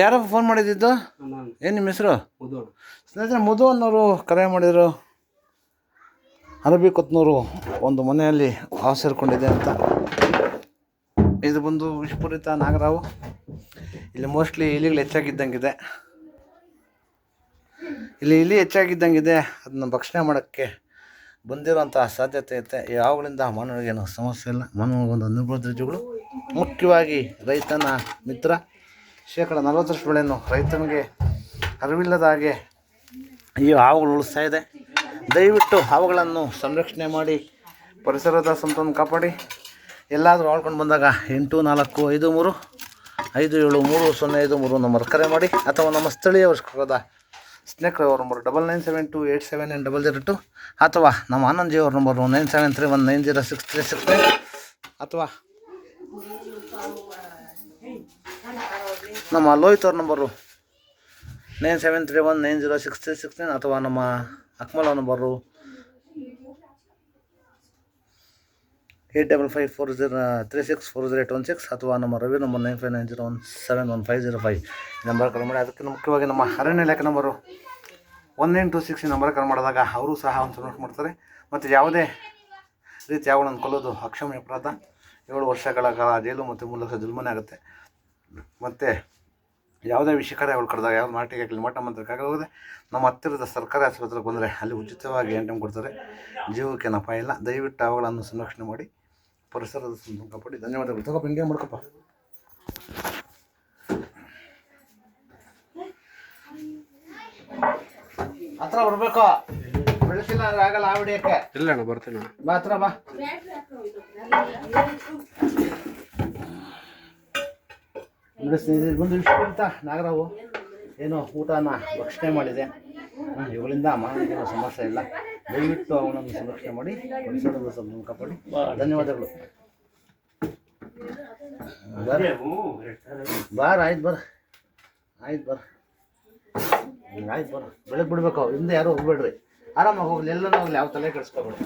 ಯಾರೋ ಫೋನ್ ಮಾಡಿದ್ದು? ಏನು ನಿಮ್ಮ ಹೆಸರು? ಸ್ನೇಹಿತರೆ, ಮಧು ಅನ್ನೋರು ಕರೆ ಮಾಡಿದರು. ಅರಬಿಕೊತ್ನೂರು ಒಂದು ಮನೆಯಲ್ಲಿ ಹಾವು ಸೇರಿಕೊಂಡಿದೆ ಅಂತ. ಇದು ಬಂದು ವಿಷಪೂರಿತ ನಾಗರಾವು. ಇಲ್ಲಿ ಮೋಸ್ಟ್ಲಿ ಇಲಿಗಳು ಹೆಚ್ಚಾಗಿದ್ದಂಗಿದೆ. ಇಲ್ಲಿ ಇಲಿ ಹೆಚ್ಚಾಗಿದ್ದಂಗಿದೆ. ಅದನ್ನ ಭಕ್ಷಣೆ ಮಾಡೋಕ್ಕೆ ಬಂದಿರೋಂಥ ಸಾಧ್ಯತೆ ಐತೆ. ಯಾವಾಗಲಿಂದ ಮಾನವರಿಗೇನು ಸಮಸ್ಯೆ ಇಲ್ಲ. ಮಾನವರಿಗೊಂದು ಅನುಭವಗಳು, ಮುಖ್ಯವಾಗಿ ರೈತನ ಮಿತ್ರ. 40% ಬೆಳೆಯನ್ನು ರೈತನಿಗೆ ಅರಿವಿಲ್ಲದ ಹಾಗೆ ಈ ಹಾವುಗಳು ಉಳಿಸ್ತಾ ಇದೆ. ದಯವಿಟ್ಟು ಹಾವುಗಳನ್ನು ಸಂರಕ್ಷಣೆ ಮಾಡಿ, ಪರಿಸರದ ಸಂಪತ್ತನ್ನು ಕಾಪಾಡಿ. ಎಲ್ಲಾದರೂ ಆಳ್ಕೊಂಡು ಬಂದಾಗ 8453573053 ನಂಬರ್ ಕರೆ ಮಾಡಿ, ಅಥವಾ ನಮ್ಮ ಸ್ಥಳೀಯ ವರ್ಷದ ಸ್ನೇಹಿತರ ನಂಬರ್ 9972879002, ಅಥವಾ ನಮ್ಮ ಆನಂದ್ ಅವ್ರ ನಂಬರು 9731906369, ಅಥವಾ ನಮ್ಮ ಲೋಹಿತ್ ಅವ್ರ ನಂಬರು 9731906369, ಅಥವಾ ನಮ್ಮ ಅಕ್ಮಲ್ ಅವ್ರ ನಂಬರು 8554364016, ಅಥವಾ ನಮ್ಮ ರವಿ ನಂಬರ್ 9590171505 ನಂಬರ್ ಕರೆ ಮಾಡಿ. ಅದಕ್ಕೆ ಮುಖ್ಯವಾಗಿ ನಮ್ಮ ಅರಣ್ಯ ಇಲಾಖೆ ನಂಬರು 1926 ನಂಬರ್ ಕರೆ ಮಾಡಿದಾಗ ಅವರು ಸಹ ಒಂದು ಸಂರಕ್ಷಣೆ ಮಾಡ್ತಾರೆ. ಮತ್ತು ಯಾವುದೇ ರೀತಿ ಯಾವಳನ್ನು ಕೊಲ್ಲೋದು ಅಕ್ಷಮ್ಯ ಅಪರಾಧ. 7 ವರ್ಷಗಳ ಕಾಲ ಜೈಲು ಮತ್ತು 3 ಲಕ್ಷ ಜುಲ್ಮನೆ ಆಗುತ್ತೆ. ಮತ್ತು ಯಾವುದೇ ವಿಷಯಕಾರಿ ಅವಳು ಕರೆದಾಗ ಯಾವ ನಾಟಿಗೆ ಮಠ ಮಂತ್ರಕ್ಕಾಗದೆ ಹೋದರೆ ನಮ್ಮ ಹತ್ತಿರದ ಸರ್ಕಾರಿ ಆಸ್ಪತ್ರೆಗೆ ಬಂದರೆ ಅಲ್ಲಿ ಉಚಿತವಾಗಿ ಟೈಮ್ ಕೊಡ್ತಾರೆ. ಜೀವಕ್ಕೇನು ಅಪಾಯ ಇಲ್ಲ. ದಯವಿಟ್ಟು ಅವುಗಳನ್ನು ಸಂರಕ್ಷಣೆ ಮಾಡಿ, ಪರಿಸರದ ಸಂಪರ್ಕ ಕಾಪಾಡಿ. ಧನ್ಯವಾದಗಳು. ತಗೋಪ್ಪ, ಹಿಂಗೆ ಮಾಡ್ಕೊಪ್ಪ. ಹತ್ರ ಬರ್ಬೇಕು, ಬೆಳೆಸಿಲ್ಲ ಅಂದ್ರೆ ಆಗಲ್ಲ. ಆ ವಿಡಿಯೋಕ್ಕೆ ಇಲ್ಲ ಅಣ್ಣ, ಬರ್ತೀನಿ. ಬಾ ಹತ್ರ ಬಾ. ಬಂದು ವಿಷಪೂರಿತ ನಾಗರಾವು ಏನೋ ಊಟನ ಭಕ್ಷಣೆ ಮಾಡಿದೆ. ಇವುಗಳಿಂದ ಮಾನವನಿಗೇನೋ ಸಮಸ್ಯೆ ಇಲ್ಲ. ದಯವಿಟ್ಟು ಅವನನ್ನು ಸಂರಕ್ಷಣೆ ಮಾಡಿ, ಪರಿಸರದ ಸಂಪರ್ಕ ಕಾಪಾಡಿ. ಧನ್ಯವಾದಗಳು. ಬಾರ, ಆಯ್ತು ಬರ, ಆಯ್ತು ಬರ, ಆಯ್ತು ಬರ. ಬೆಳಗ್ಗೆ ಬಿಡ್ಬೇಕು. ಹಿಂದೆ ಯಾರು ಹೋಗ್ಬೇಡ್ರಿ, ಆರಾಮಾಗಿ ಹೋಗ್ಲಿ. ಎಲ್ಲನೂ ಹೋಗ್ಲಿ, ಯಾವ ತಲೆ ಕೆಡಿಸ್ಕೊಬೇಡಿ.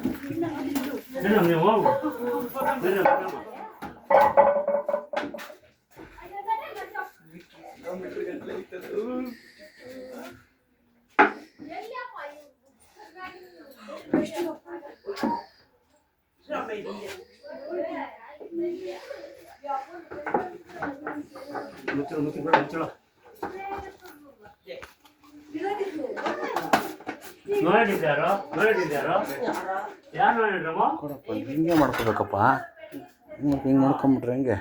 ಕೊಡಪ್ಪ, ಹಿಂಗೆ ಮಾಡ್ಕೋಬೇಕಪ್ಪ. ಹಿಂಗೆ ಮಾಡ್ಕೊಂಬಿಟ್ರೆ ಹೆಂಗೆ?